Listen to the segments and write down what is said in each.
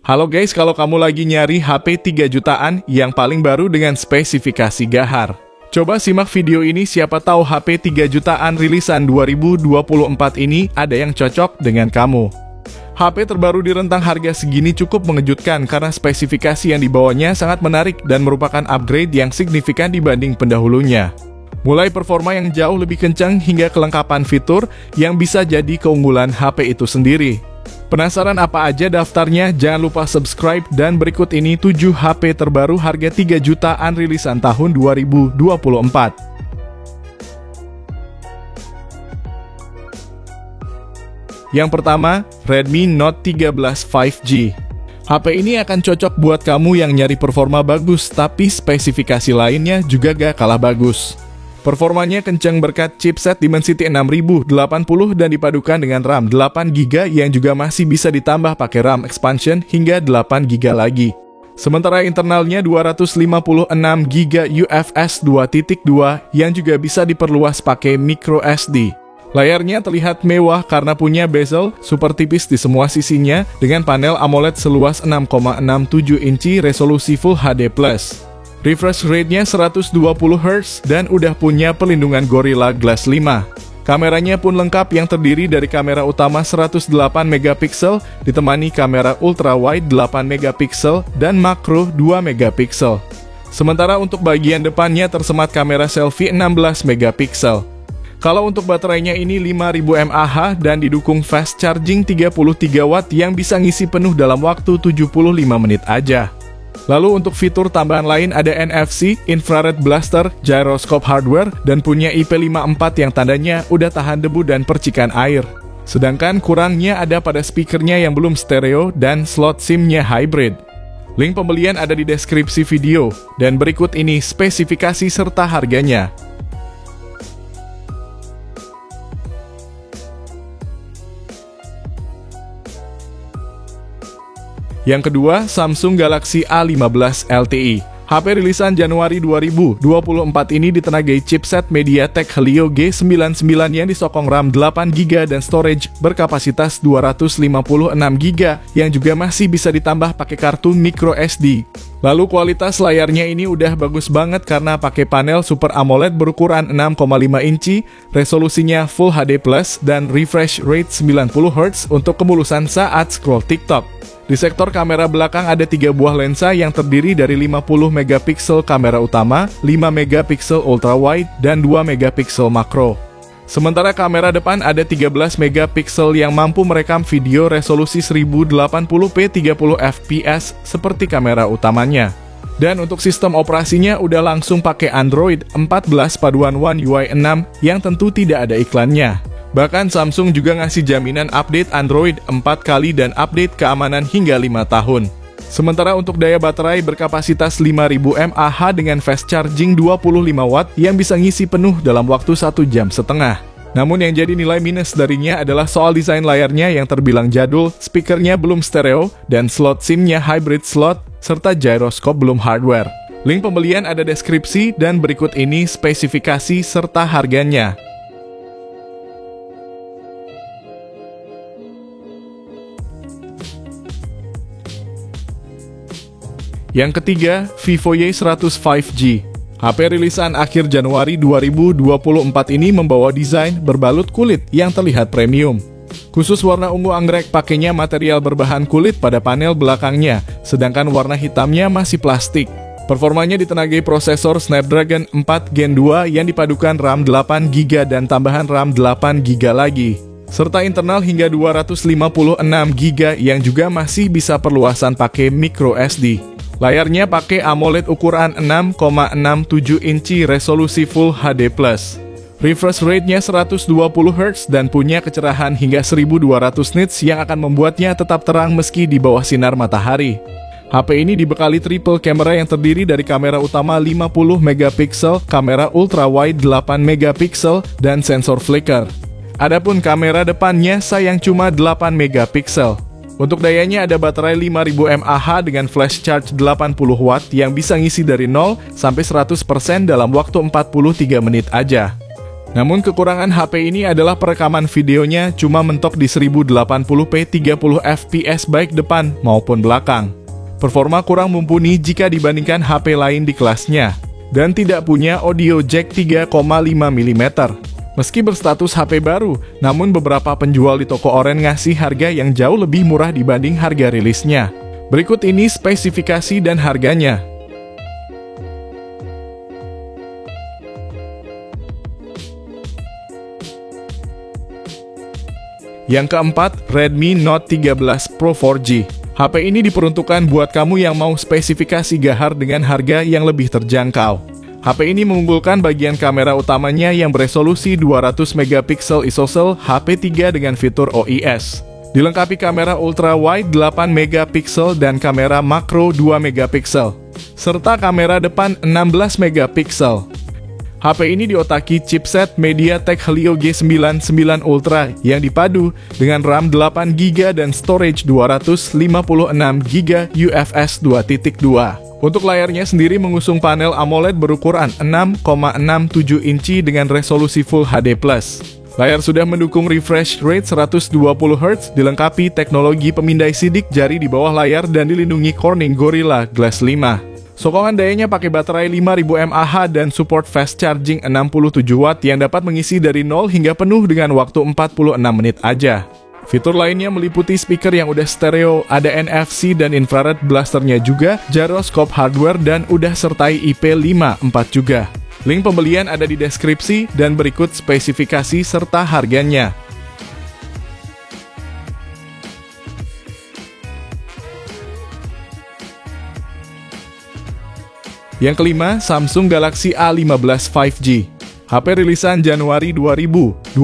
Halo guys, kalau kamu lagi nyari HP 3 jutaan yang paling baru dengan spesifikasi gahar, coba simak video ini, siapa tahu HP 3 jutaan rilisan 2024 ini ada yang cocok dengan kamu. HP terbaru di rentang harga segini cukup mengejutkan karena spesifikasi yang dibawanya sangat menarik dan merupakan upgrade yang signifikan dibanding pendahulunya. Mulai performa yang jauh lebih kencang hingga kelengkapan fitur yang bisa jadi keunggulan HP itu sendiri. Penasaran apa aja daftarnya? Jangan lupa subscribe dan berikut ini 7 HP terbaru harga 3 jutaan rilisan tahun 2024. Yang pertama, Redmi Note 13 5G. HP ini akan cocok buat kamu yang nyari performa bagus, tapi spesifikasi lainnya juga gak kalah bagus. Performanya kencang berkat chipset Dimensity 6080 dan dipadukan dengan RAM 8GB yang juga masih bisa ditambah pakai RAM expansion hingga 8GB lagi. Sementara internalnya 256GB UFS 2.2 yang juga bisa diperluas pakai micro SD. Layarnya terlihat mewah karena punya bezel super tipis di semua sisinya dengan panel AMOLED seluas 6,67 inci resolusi Full HD+. Refresh rate-nya 120Hz dan udah punya pelindungan Gorilla Glass 5. Kameranya pun lengkap yang terdiri dari kamera utama 108MP ditemani kamera ultrawide 8MP dan makro 2MP. Sementara untuk bagian depannya tersemat kamera selfie 16MP. Kalau untuk baterainya ini 5000 mAh dan didukung fast charging 33W yang bisa ngisi penuh dalam waktu 75 menit aja. Lalu untuk fitur tambahan lain ada NFC, infrared blaster, gyroscope hardware, dan punya IP54 yang tandanya udah tahan debu dan percikan air. Sedangkan kurangnya ada pada speakernya yang belum stereo dan slot SIM-nya hybrid. Link pembelian ada di deskripsi video, dan berikut ini spesifikasi serta harganya. Yang kedua, Samsung Galaxy A15 LTE. HP rilisan Januari 2024 ini ditenagai chipset MediaTek Helio G99 yang disokong RAM 8GB dan storage berkapasitas 256GB yang juga masih bisa ditambah pakai kartu micro SD. Lalu kualitas layarnya ini udah bagus banget karena pakai panel Super AMOLED berukuran 6,5 inci, resolusinya Full HD+, dan refresh rate 90Hz untuk kemulusan saat scroll TikTok. Di sektor kamera belakang ada 3 buah lensa yang terdiri dari 50MP kamera utama, 5MP ultrawide, dan 2MP makro. Sementara kamera depan ada 13MP yang mampu merekam video resolusi 1080p 30fps seperti kamera utamanya. Dan untuk sistem operasinya udah langsung pakai Android 14 paduan One UI 6 yang tentu tidak ada iklannya. Bahkan Samsung juga ngasih jaminan update Android 4 kali dan update keamanan hingga 5 tahun. Sementara untuk daya baterai berkapasitas 5000 mAh dengan fast charging 25W yang bisa ngisi penuh dalam waktu 1,5 jam. Namun yang jadi nilai minus darinya adalah soal desain layarnya yang terbilang jadul, speakernya belum stereo, dan slot SIM-nya hybrid slot, serta gyroscope belum hardware. Link pembelian ada deskripsi dan berikut ini spesifikasi serta harganya. Yang ketiga, Vivo Y100 5G. HP rilisan akhir Januari 2024 ini membawa desain berbalut kulit yang terlihat premium. Khusus warna ungu anggrek pakainya material berbahan kulit pada panel belakangnya, sedangkan warna hitamnya masih plastik. Performanya ditenagai prosesor Snapdragon 4 Gen 2 yang dipadukan RAM 8GB dan tambahan RAM 8GB lagi, serta internal hingga 256GB yang juga masih bisa perluasan pakai micro SD. Layarnya pakai AMOLED ukuran 6,67 inci resolusi Full HD+. Refresh rate-nya 120Hz dan punya kecerahan hingga 1200 nits yang akan membuatnya tetap terang meski di bawah sinar matahari. HP ini dibekali triple kamera yang terdiri dari kamera utama 50MP, kamera ultrawide 8MP, dan sensor flicker. Adapun kamera depannya sayang cuma 8MP. Untuk dayanya ada baterai 5000 mAh dengan flash charge 80W yang bisa ngisi dari 0 sampai 100% dalam waktu 43 menit aja. Namun kekurangan HP ini adalah perekaman videonya cuma mentok di 1080p 30 fps baik depan maupun belakang. Performa kurang mumpuni jika dibandingkan HP lain di kelasnya, dan tidak punya audio jack 3,5 mm. Meski berstatus HP baru, namun beberapa penjual di toko oren ngasih harga yang jauh lebih murah dibanding harga rilisnya. Berikut ini spesifikasi dan harganya. Yang keempat, Redmi Note 13 Pro 4G. HP ini diperuntukkan buat kamu yang mau spesifikasi gahar dengan harga yang lebih terjangkau. HP ini mengunggulkan bagian kamera utamanya yang beresolusi 200 megapiksel ISOCELL HP3 dengan fitur OIS. Dilengkapi kamera ultra wide 8 megapiksel dan kamera makro 2 megapiksel, serta kamera depan 16 megapiksel. HP ini diotaki chipset MediaTek Helio G99 Ultra yang dipadu dengan RAM 8GB dan storage 256GB UFS 2.2. Untuk layarnya sendiri mengusung panel AMOLED berukuran 6,67 inci dengan resolusi Full HD+. Layar sudah mendukung refresh rate 120Hz, dilengkapi teknologi pemindai sidik jari di bawah layar dan dilindungi Corning Gorilla Glass 5. Sokongan dayanya pakai baterai 5000 mAh dan support fast charging 67W yang dapat mengisi dari 0 hingga penuh dengan waktu 46 menit aja. Fitur lainnya meliputi speaker yang udah stereo, ada NFC dan infrared blasternya juga, gyroscope hardware dan udah sertai IP54 juga. Link pembelian ada di deskripsi dan berikut spesifikasi serta harganya. Yang kelima, Samsung Galaxy A15 5G. HP rilisan Januari 2024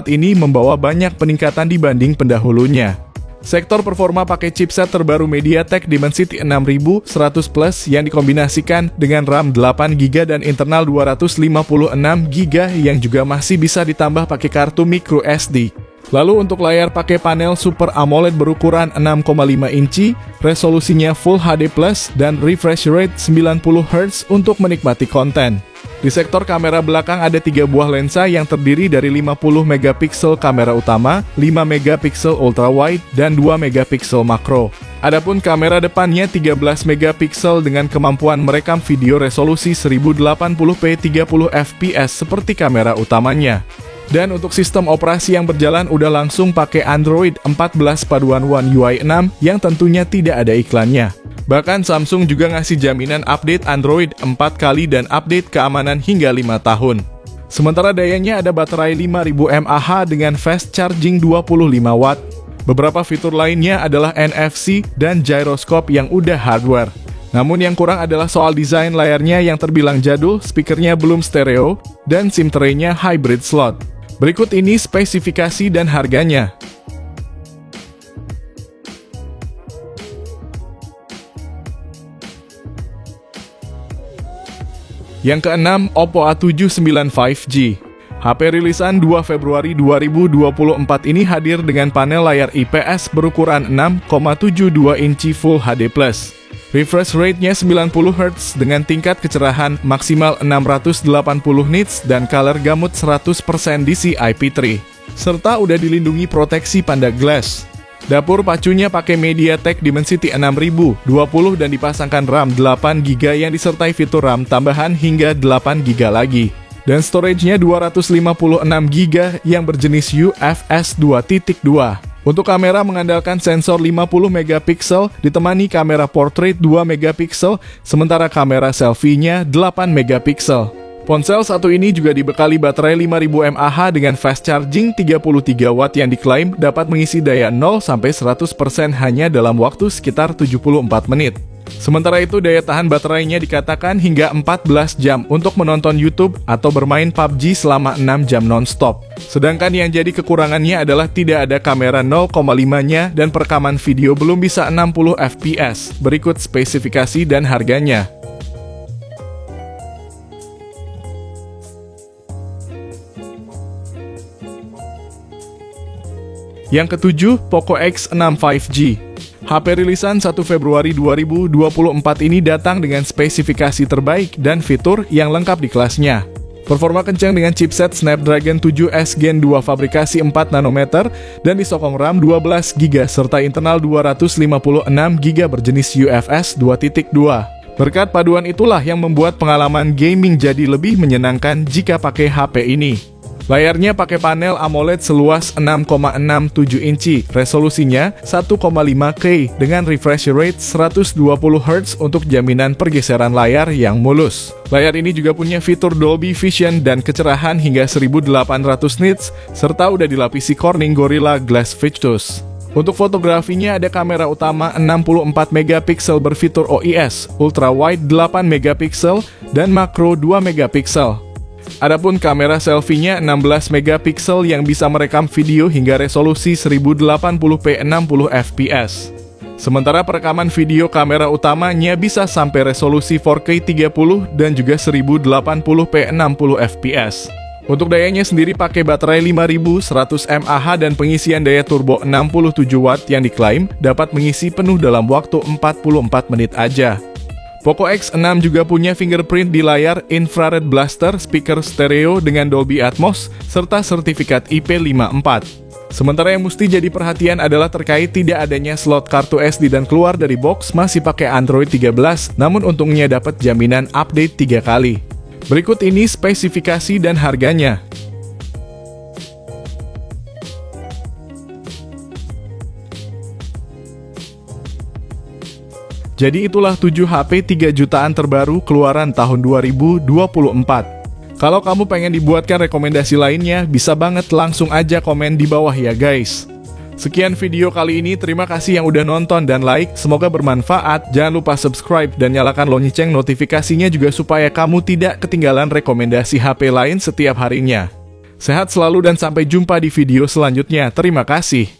ini membawa banyak peningkatan dibanding pendahulunya. Sektor performa pakai chipset terbaru MediaTek Dimensity 6100 Plus yang dikombinasikan dengan RAM 8GB dan internal 256GB yang juga masih bisa ditambah pakai kartu microSD. Lalu untuk layar pakai panel Super AMOLED berukuran 6,5 inci, resolusinya Full HD+, dan refresh rate 90Hz untuk menikmati konten. Di sektor kamera belakang ada 3 buah lensa yang terdiri dari 50 megapiksel kamera utama, 5 megapiksel ultra wide, dan 2 megapiksel makro. Adapun kamera depannya 13 megapiksel dengan kemampuan merekam video resolusi 1080p 30 fps seperti kamera utamanya. Dan untuk sistem operasi yang berjalan udah langsung pakai Android 14 paduan One UI 6 yang tentunya tidak ada iklannya. Bahkan Samsung juga ngasih jaminan update Android 4 kali dan update keamanan hingga 5 tahun. Sementara dayanya ada baterai 5000 mAh dengan fast charging 25W. Beberapa fitur lainnya adalah NFC dan gyroscope yang udah hardware. Namun yang kurang adalah soal desain layarnya yang terbilang jadul, speakernya belum stereo, dan SIM tray-nya hybrid slot. Berikut ini spesifikasi dan harganya. Yang keenam, Oppo A79 5G. HP rilisan 2 Februari 2024 ini hadir dengan panel layar IPS berukuran 6,72 inci Full HD+. Refresh rate-nya 90Hz dengan tingkat kecerahan maksimal 680 nits dan color gamut 100% DCI-P3. Serta udah dilindungi proteksi Panda Glass. Dapur pacunya pakai MediaTek Dimensity 6020 dan dipasangkan RAM 8GB yang disertai fitur RAM tambahan hingga 8GB lagi. Dan storage-nya 256GB yang berjenis UFS 2.2. Untuk kamera mengandalkan sensor 50 megapiksel ditemani kamera portrait 2 megapiksel, sementara kamera selfie-nya 8 megapiksel. Ponsel satu ini juga dibekali baterai 5000 mAh dengan fast charging 33W yang diklaim dapat mengisi daya 0-100% hanya dalam waktu sekitar 74 menit. Sementara itu daya tahan baterainya dikatakan hingga 14 jam untuk menonton YouTube atau bermain PUBG selama 6 jam non-stop. Sedangkan yang jadi kekurangannya adalah tidak ada kamera 0,5-nya dan perekaman video belum bisa 60 fps. Berikut spesifikasi dan harganya. Yang ketujuh, Poco X6 5G. HP rilisan 1 Februari 2024 ini datang dengan spesifikasi terbaik dan fitur yang lengkap di kelasnya. Performa kencang dengan chipset Snapdragon 7S Gen 2 fabrikasi 4 nanometer dan disokong RAM 12GB serta internal 256GB berjenis UFS 2.2. Berkat paduan itulah yang membuat pengalaman gaming jadi lebih menyenangkan jika pakai HP ini. Layarnya pakai panel AMOLED seluas 6,67 inci, resolusinya 1,5K dengan refresh rate 120Hz untuk jaminan pergeseran layar yang mulus. Layar ini juga punya fitur Dolby Vision dan kecerahan hingga 1800 nits, serta udah dilapisi Corning Gorilla Glass Victus. Untuk fotografinya ada kamera utama 64MP berfitur OIS, ultra wide 8MP, dan makro 2MP. Adapun kamera selfie-nya 16MP yang bisa merekam video hingga resolusi 1080p 60fps. Sementara perekaman video kamera utamanya bisa sampai resolusi 4K 30 dan juga 1080p 60fps. Untuk dayanya sendiri pakai baterai 5100 mAh dan pengisian daya turbo 67W yang diklaim dapat mengisi penuh dalam waktu 44 menit aja. Poco X6 juga punya fingerprint di layar, infrared blaster, speaker stereo dengan Dolby Atmos, serta sertifikat IP54. Sementara yang mesti jadi perhatian adalah terkait tidak adanya slot kartu SD dan keluar dari box masih pakai Android 13, namun untungnya dapat jaminan update 3 kali. Berikut ini spesifikasi dan harganya. Jadi itulah 7 HP 3 jutaan terbaru keluaran tahun 2024. Kalau kamu pengen dibuatkan rekomendasi lainnya, bisa banget langsung aja komen di bawah ya guys. Sekian video kali ini, terima kasih yang udah nonton dan like, semoga bermanfaat. Jangan lupa subscribe dan nyalakan lonceng notifikasinya juga supaya kamu tidak ketinggalan rekomendasi HP lain setiap harinya. Sehat selalu dan sampai jumpa di video selanjutnya, terima kasih.